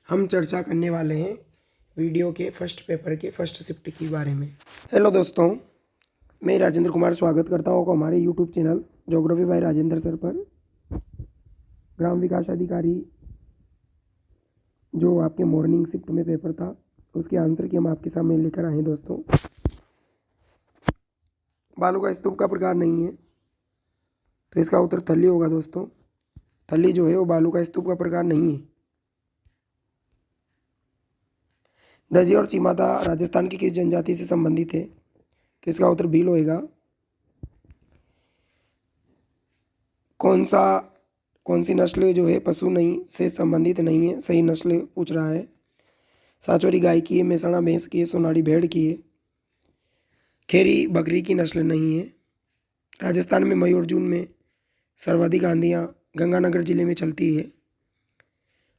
हम चर्चा करने वाले हैं वीडियो के फर्स्ट पेपर के फर्स्ट शिफ्ट के बारे में। हेलो दोस्तों, मैं राजेंद्र कुमार स्वागत करता हूँ हमारे YouTube channel geography bye Rajendra sir पर। ग्राम विकास अधिकारी जो आपके मॉर्निंग शिफ्ट में पेपर था उसके आंसर की हम आपके सामने लेकर आए हैं दोस्तों। बालू का स्तूप का प्रकार नहीं है तो इसका उत्तर थली होगा दोस्तों। थली जो है वो बालू का स्तूप का प्रकार नहीं है। दजी और चीमाता राजस्थान की किस जनजाति से संबंधित है तो इसका उत्तर भील होएगा। कौन सी नस्ल जो है पशु नहीं से संबंधित नहीं है, सही नस्ल पूछ रहा है। साचोरी गाय की है, मेहसाणा भैंस की है, सोनाली भेड़ की है। खेरी बकरी की नस्ल नहीं है। राजस्थान में मई और जून में सर्वाधिक आंधियाँ गंगानगर जिले में चलती है।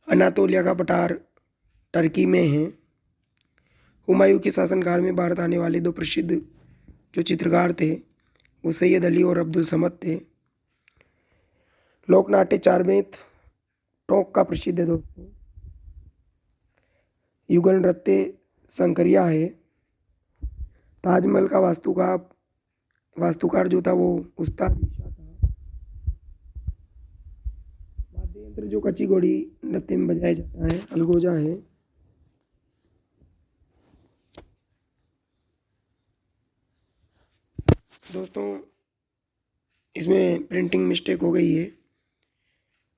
अनातोलिया का पठार टर्की में है। हुमायूं के शासनकाल में भारत आने वाले दो प्रसिद्ध जो चित्रकार थे वो सैयद अली और अब्दुल समद थे। लोकनाट्य चारमेत टोंक का प्रसिद्ध है दोस्तों। युगल नृत्य शंकरिया है। ताजमहल का वास्तुकार जो था वो उस्ताद ईशा था। वाद्य यंत्र जो कच्ची घोड़ी नृत्य में बजाया जाता है अलगोजा है। दोस्तों इसमें प्रिंटिंग मिस्टेक हो गई है।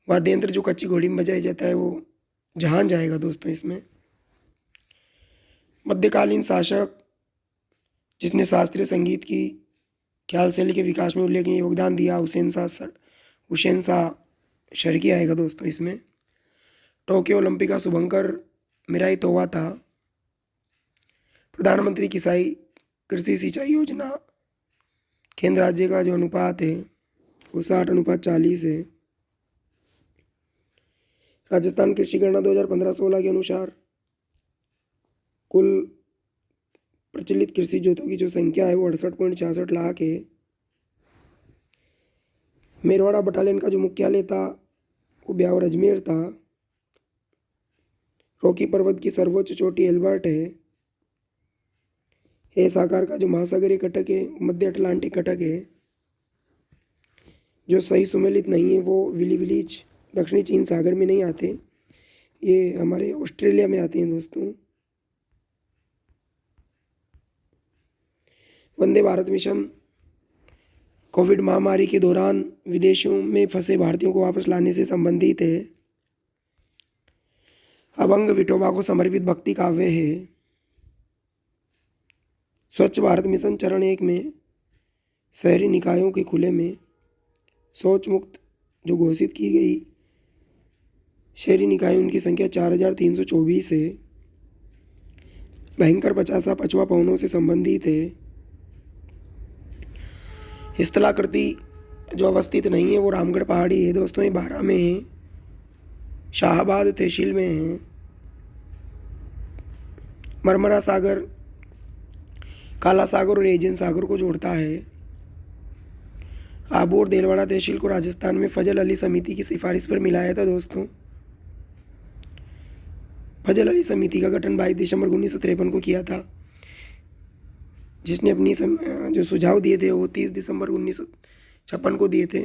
वाद्य यंत्र जो कच्ची घोड़ी में बजाया जाता है वो जहान जाएगा दोस्तों। इसमें मध्यकालीन शासक जिसने शास्त्रीय संगीत की ख्याल शैली के विकास में उल्लेखनीय योगदान दिया हुसैन शाह शर्की आएगा दोस्तों। इसमें टोक्यो ओलंपिक का शुभंकर मिराई तोवा था। प्रधानमंत्री किसाई कृषि सिंचाई योजना केंद्र राज्य का जो अनुपात है वो 60:40 है। राजस्थान कृषि गणना 2015-16 के अनुसार कुल प्रचलित कृषि जोतों की जो संख्या है वो 68.66 लाख है। मेरवाड़ा बटालियन का जो मुख्यालय था वो ब्यावर अजमेर था। रॉकी पर्वत की सर्वोच्च चोटी एल्बर्ट है। एस आकार का जो महासागरीय कटक है मध्य अटलांटिक कटक है। जो सही सुमेलित नहीं है वो विली विलीज दक्षिणी चीन सागर में नहीं आते, ये हमारे ऑस्ट्रेलिया में आते हैं दोस्तों। वंदे भारत मिशन कोविड महामारी के दौरान विदेशों में फंसे भारतीयों को वापस लाने से संबंधित है। अभंग विठोबा को समर्पित भक्ति काव्य है। स्वच्छ भारत मिशन चरण 1 में शहरी निकायों के खुले में शौच मुक्त जो घोषित की गई शहरी निकाय उनकी संख्या 4324 है। भयंकर 50 पचवा पवनों से संबंधित है। स्थलाकृति जो अवस्थित नहीं है वो रामगढ़ पहाड़ी है दोस्तों, ये 12 में है। शाहबाद तहसील में है। मरमरा सागर काला सागर और एजियन सागर को जोड़ता है। आबू और देलवाड़ा तहसील को राजस्थान में फजल अली समिति की सिफारिश पर मिलाया था दोस्तों। फजल अली समिति का गठन 22 दिसंबर 1953 को किया था। जिसने अपनी जो सुझाव दिए थे वो 30 दिसंबर 1956 को दिए थे।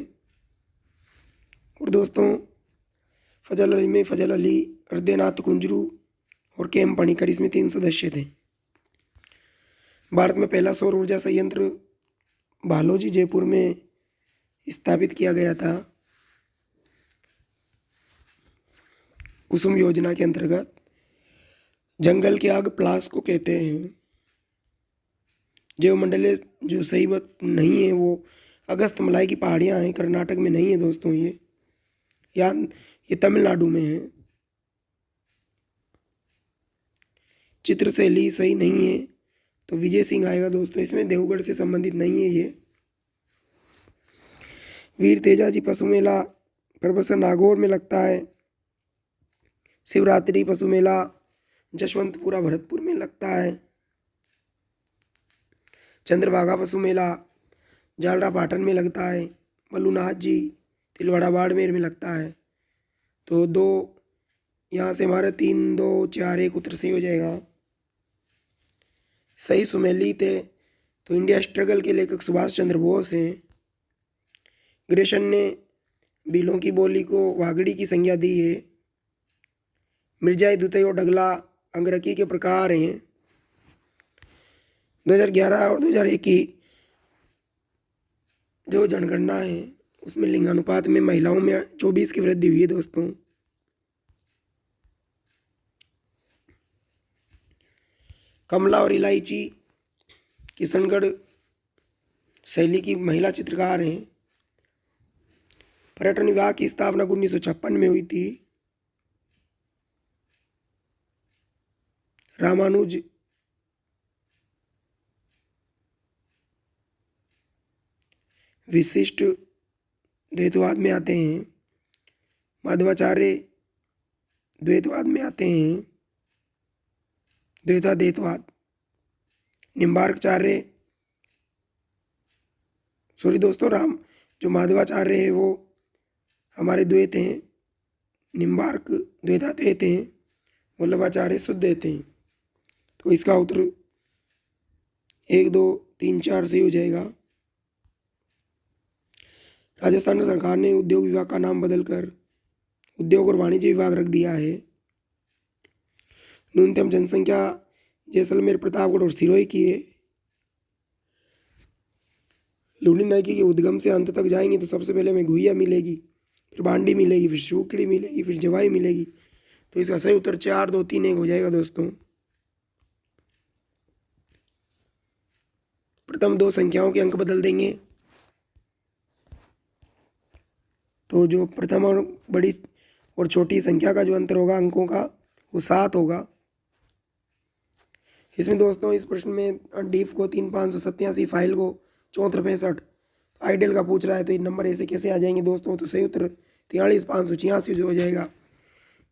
और दोस्तों फजल अली में फजल अली, हृदयनाथ कुंजरू और केएम पणिकर इसमें 3 सदस्य थे। भारत में पहला सौर ऊर्जा संयंत्र भालोजी जयपुर में स्थापित किया गया था कुसुम योजना के अंतर्गत। जंगल की आग प्लास को कहते हैं। जैवमंडलीय जो सही बात नहीं है वो अगस्त मलाई की पहाड़ियाँ हैं, कर्नाटक में नहीं है दोस्तों। ये तमिलनाडु में है। चित्रशैली सही नहीं है तो विजय सिंह आएगा दोस्तों। इसमें देवगढ़ से संबंधित नहीं है ये। वीर तेजाजी पशु मेला प्रबसर नागौर में लगता है। शिवरात्रि पशु मेला जशवंतपुरा भरतपुर में लगता है। चंद्रभागा पशु मेला जालरा पाटन में लगता है। मल्लूनाथ जी तिलवाड़ा बाड़मेर में लगता है। तो 2 यहाँ से हमारा 3 2 4 1 उत्तर सही हो जाएगा। सही सुमेलित है तो इंडिया स्ट्रगल के लेखक सुभाष चंद्र बोस हैं। ग्रेशन ने बिलों की बोली को वागड़ी की संज्ञा दी है। मिर्जाई, दुतई और डगला अंगरखी के प्रकार हैं। 2011 और 2001 की जो जनगणना है उसमें लिंगानुपात में महिलाओं में 24 की वृद्धि हुई है दोस्तों। कमला और इलायची किशनगढ़ शैली की महिला चित्रकार हैं। पर्यटन विभाग की स्थापना 1956 में हुई थी। रामानुज विशिष्ट द्वैतवाद में आते हैं। माधवाचार्य द्वैतवाद में आते हैं। द्वैताद्वैतवाद। निम्बार्काचार्य सॉरी दोस्तों, जो माधवाचार्य है वो हमारे द्वैत हैं। निम्बार्क द्वैताद्वैत हैं। वल्लभाचार्य शुद्ध द्वैत हैं। तो इसका उत्तर 1 2 3 4 सही हो जाएगा। राजस्थान सरकार ने उद्योग विभाग का नाम बदलकर उद्योग और वाणिज्य विभाग रख दिया है। न्यूनतम जनसंख्या जैसलमेर, प्रतापगढ़ और सिरोही की है। लूनी नदी के उद्गम से अंत तक जाएंगे तो सबसे पहले हमें घुइया मिलेगी, फिर बांडी मिलेगी, फिर सूखड़ी मिलेगी, फिर जवाई मिलेगी। तो इसका सही उत्तर 4 2 3 1 हो जाएगा दोस्तों। प्रथम 2 संख्याओं के अंक बदल देंगे तो जो प्रथम और बड़ी और छोटी संख्या का जो अंतर होगा अंकों का वो 7 होगा। इसमें दोस्तों इस प्रश्न में डीफ को 3587 फाइल को 7465 आइडियल का पूछ रहा है। तो ये नंबर ऐसे कैसे आ जाएंगे दोस्तों? तो सही उत्तर 43586 जो हो जाएगा,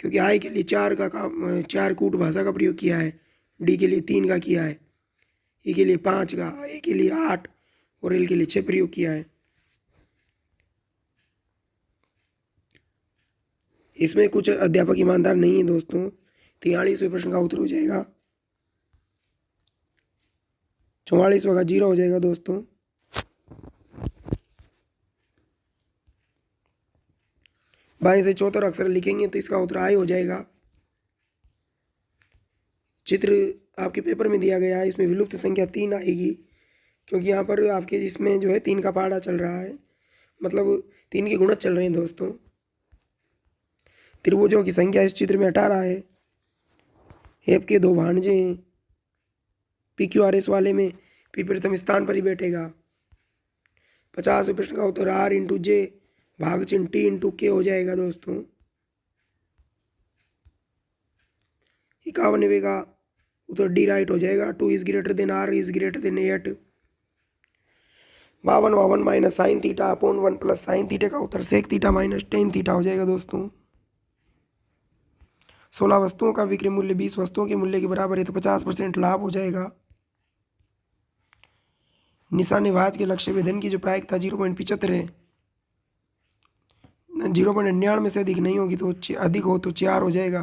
क्योंकि आई के लिए 4 का काम 4 कूट भाषा का प्रयोग किया है, डी के लिए 3 का किया है, ई के लिए 5 का, ए के लिए 8 और एल के लिए 6 प्रयोग किया है। इसमें कुछ अध्यापक ईमानदार नहीं है दोस्तों। 43वें प्रश्न का उत्तर हो जाएगा 44वां का 0 हो जाएगा दोस्तों। बाएं से चौथा अक्षर लिखेंगे तो इसका उत्तर आई हो जाएगा। चित्र आपके पेपर में दिया गया है, इसमें विलुप्त संख्या 3 आएगी, क्योंकि यहाँ पर आपके इसमें जो है 3 का पहाड़ा चल रहा है, मतलब 3 के गुणज चल रहे हैं दोस्तों। त्रिभुजों की संख्या इस चित्र में 18 है। एफ के 2 भांजे हैं। PQRS वाले में पी प्रथम स्थान पर ही बैठेगा। 50वें प्रश्न का उत्तर R × J भाग चिन्ह T × K हो जाएगा दोस्तों। 51वें का उत्तर D राइट हो जाएगा। 2 is greater than R is greater than 8। 52 minus sine theta upon 1 plus sine theta का उत्तर sec theta minus tan theta हो जाएगा दोस्तों। 16 वस्तुओं का विक्रय मूल्य 20 वस्तुओं के मूल्य के बराबर है तो 50% लाभ हो जाएगा। निशानेबाज के लक्ष्य भेदन की जो प्रायिकता 0.75 है, 0.99 से अधिक नहीं होगी तो अधिक हो तो 4 हो जाएगा।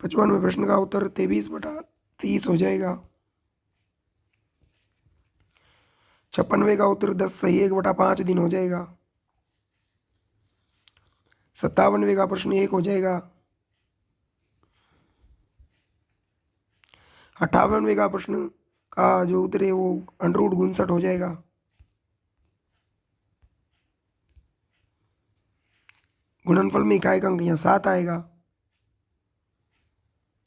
55वें प्रश्न का उत्तर 23/30 हो जाएगा। 56वें का उत्तर 10 सही 1/5 दिन हो जाएगा। 57वें का प्रश्न 1 हो जाएगा। 58वें का प्रश्न का जो उत्तर है वो √59 हो जाएगा। गुणनफल में इकाई का अंक यहाँ 7 आएगा।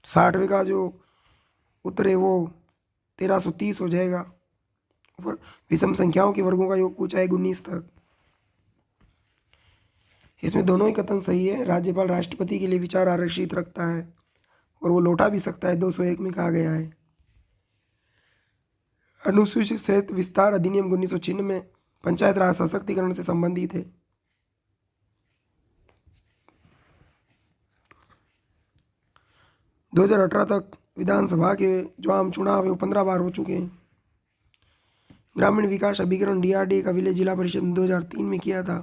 60वें का जो उत्तर है वो 1330 हो जाएगा। विषम संख्याओं के वर्गों का योग पूछा है 19 तक। इसमें दोनों ही कथन सही है। राज्यपाल राष्ट्रपति के लिए विचार आरक्षित रखता है और वो लौटा भी सकता है, 201 में कहा गया है। अनुसूचित क्षेत्र विस्तार अधिनियम 1996 में पंचायत राज सशक्तिकरण से संबंधित है। दो 2018 तक विधानसभा के जो आम चुनाव है वो 15 बार हो चुके हैं। ग्रामीण विकास अभिकरण DRDA का विलय जिला परिषद 2003 में किया था।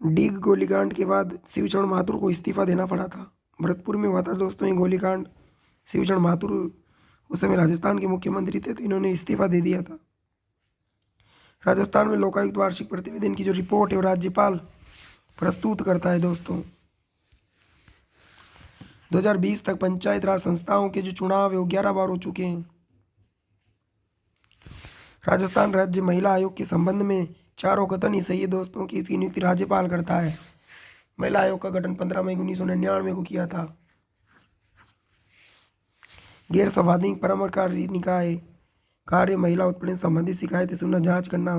डीग गोलीकांड के बाद शिवचरण महातुर को इस्तीफा देना पड़ा था। भरतपुर में हुआ था दोस्तों ये गोलीकांड। शिवचरण महातुर उस समय राजस्थान के मुख्यमंत्री थे, तो इन्होंने इस्तीफा दे दिया था। राजस्थान में लोकायुक्त वार्षिक प्रतिवेदन की जो रिपोर्ट है वो राज्यपाल प्रस्तुत करता है दोस्तों। 2020 तक पंचायत राज संस्थाओं के जो चुनाव है वो 11 बार हो चुके हैं। राजस्थान राज्य महिला आयोग के संबंध में चारों कथन ही सही है दोस्तों कि इसकी नियुक्ति राज्यपाल करता है। महिला आयोग का गठन 15 मई 1999 को किया था। गैर संवैधानिक परामर्शकारी निकाय कार्य महिला उत्पीड़न संबंधी शिकायतें सुनना, जांच करना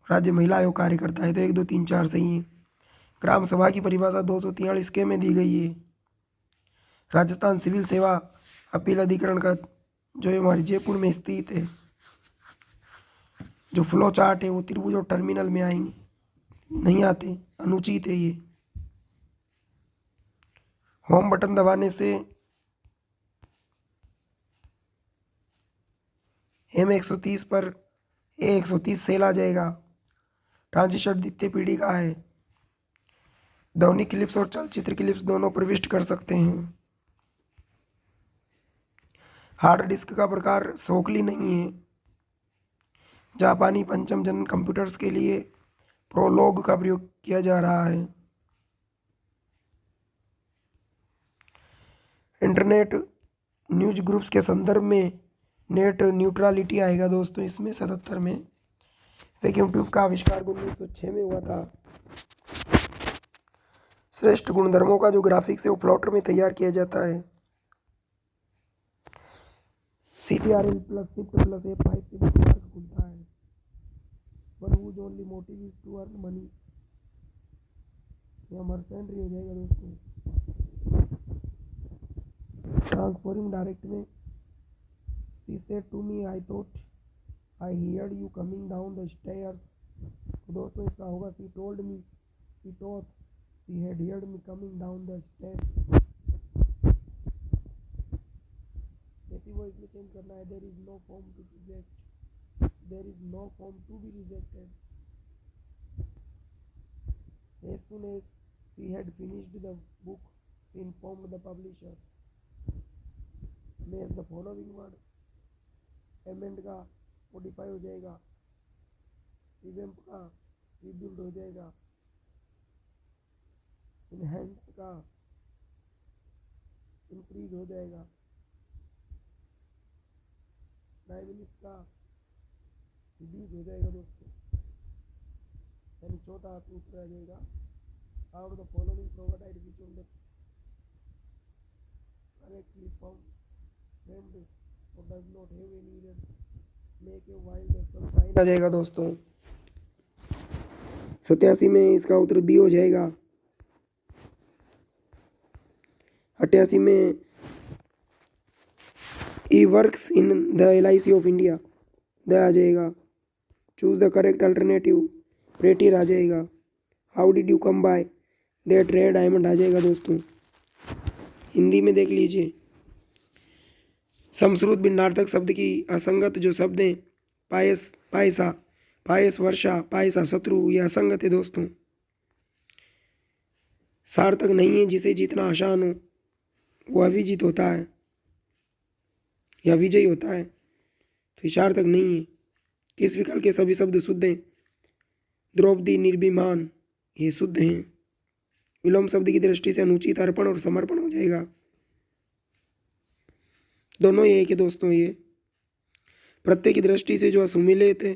राज्य महिला आयोग कार्य करता है। तो 1, 2, 3, 4 सही है। ग्राम सभा की परिभाषा 243 के में दी गई है। राजस्थान सिविल सेवा अपील अधिकरण का जो है हमारे जयपुर में स्थित है। जो फ्लो चार्ट है वो त्रिभुज और टर्मिनल में आएंगे, नहीं आते, अनुचित है ये। होम बटन दबाने से M130 पर A130 सेल आ जाएगा। ट्रांजिस्टर द्वितीय पीढ़ी का है। ध्वनि क्लिप्स और चलचित्र क्लिप्स दोनों प्रविष्ट कर सकते हैं। हार्ड डिस्क का प्रकार सोकली नहीं है। जापानी पंचम जन कंप्यूटर्स के लिए प्रोलॉग का प्रयोग किया जा रहा है। इंटरनेट न्यूज ग्रुप्स के संदर्भ में नेट न्यूट्रलिटी आएगा दोस्तों इसमें 77 में। वैक्यूम ट्यूब का आविष्कार 1906 में हुआ था। श्रेष्ठ गुणधर्मों का जो ग्राफिक्स है वो प्लॉटर में तैयार किया जाता है। CTRL plus shift plus F5 से बुकमार्क खुलता है। One whose only motive is to earn money, यह मर्सेंट्री हो जाएगा दोस्तों। ट्रांसफॉर्मिंग डायरेक्ट में She said to me, I thought I heard you coming down the stairs. तो दोस्तों इसका होगा She told me, she thought she had heard me coming down the stairs. ऐसी वॉइस में चेंज करना है। There is no form to reject. There is no form to be rejected. As soon as she had finished the book, she informed the publisher. Make the following word. Amend का modify हो जाएगा। Revamp का rebuild हो जाएगा। Enhance का increase हो जाएगा। डायमिनिश का रिड्यूस हो जाएगा दोस्तों, यानी छोटा सूत्र रह जाएगा। Out the following provide which on the correctly formed और does not have any error make a while the sun shine आ जाएगा दोस्तों। 87 में इसका उत्तर बी हो जाएगा। 88 में he works in the LIC of India the आ जाएगा। Choose the correct alternative prettier आ जाएगा। How did you come by that rare diamond आ जाएगा दोस्तों। हिंदी में देख लीजिए। समश्रुत भिन्नार्थक शब्द की असंगत जो शब्द हैं पायस पायसा, पायस वर्षा, पायसा शत्रु, ये असंगत है दोस्तों। सार्थक नहीं है। जिसे जीतना आसान हो वो अविजित होता है या विजयी होता है, तो सार्थक नहीं है। किस विकल्प के सभी शब्द शुद्ध हैं? द्रौपदी, निर्भिमान, ये शुद्ध हैं। विलोम शब्द की दृष्टि से अनुचित अर्पण और समर्पण हो जाएगा। दोनों एक है दोस्तों। ये प्रत्यय की दृष्टि से जो असुमिलित है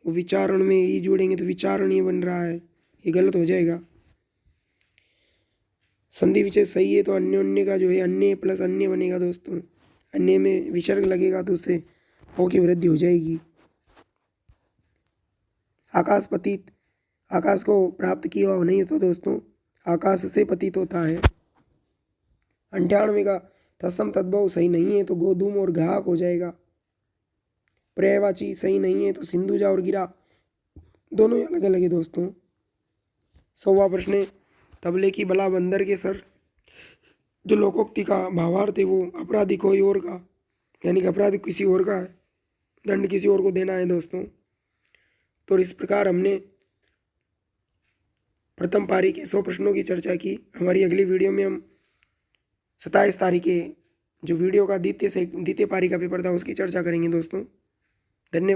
वो विचारण में ई जोड़ेंगे तो विचारणीय बन रहा है, ये गलत हो जाएगा। संधि विषय सही है तो अन्योन्य का जो है अन्य प्लस अन्य बनेगा दोस्तों। अन्य में विसर्ग लगेगा तो उससे ओ की वृद्धि हो जाएगी। आकाश पतित, आकाश को प्राप्त किया हुआ नहीं होता दोस्तों, आकाश से पतित होता है। 98 का तत्सम तद्भव सही नहीं है तो गोधूम और घाक हो जाएगा। पर्यायवाची सही नहीं है तो सिंधुजा और गिरा, दोनों ही अलग अलग है दोस्तों। 100वां प्रश्न, तबले की बला बंदर के सर, जो लोकोक्ति का भावार्थ है वो अपराधी कोई और का, यानी कि अपराध किसी और का है, दंड किसी और को देना है दोस्तों। तो इस प्रकार हमने प्रथम पारी के 100 प्रश्नों की चर्चा की। हमारी अगली वीडियो में हम 27 तारीख के जो वीडियो का द्वितीय पारी का पेपर था उसकी चर्चा करेंगे दोस्तों। धन्यवाद।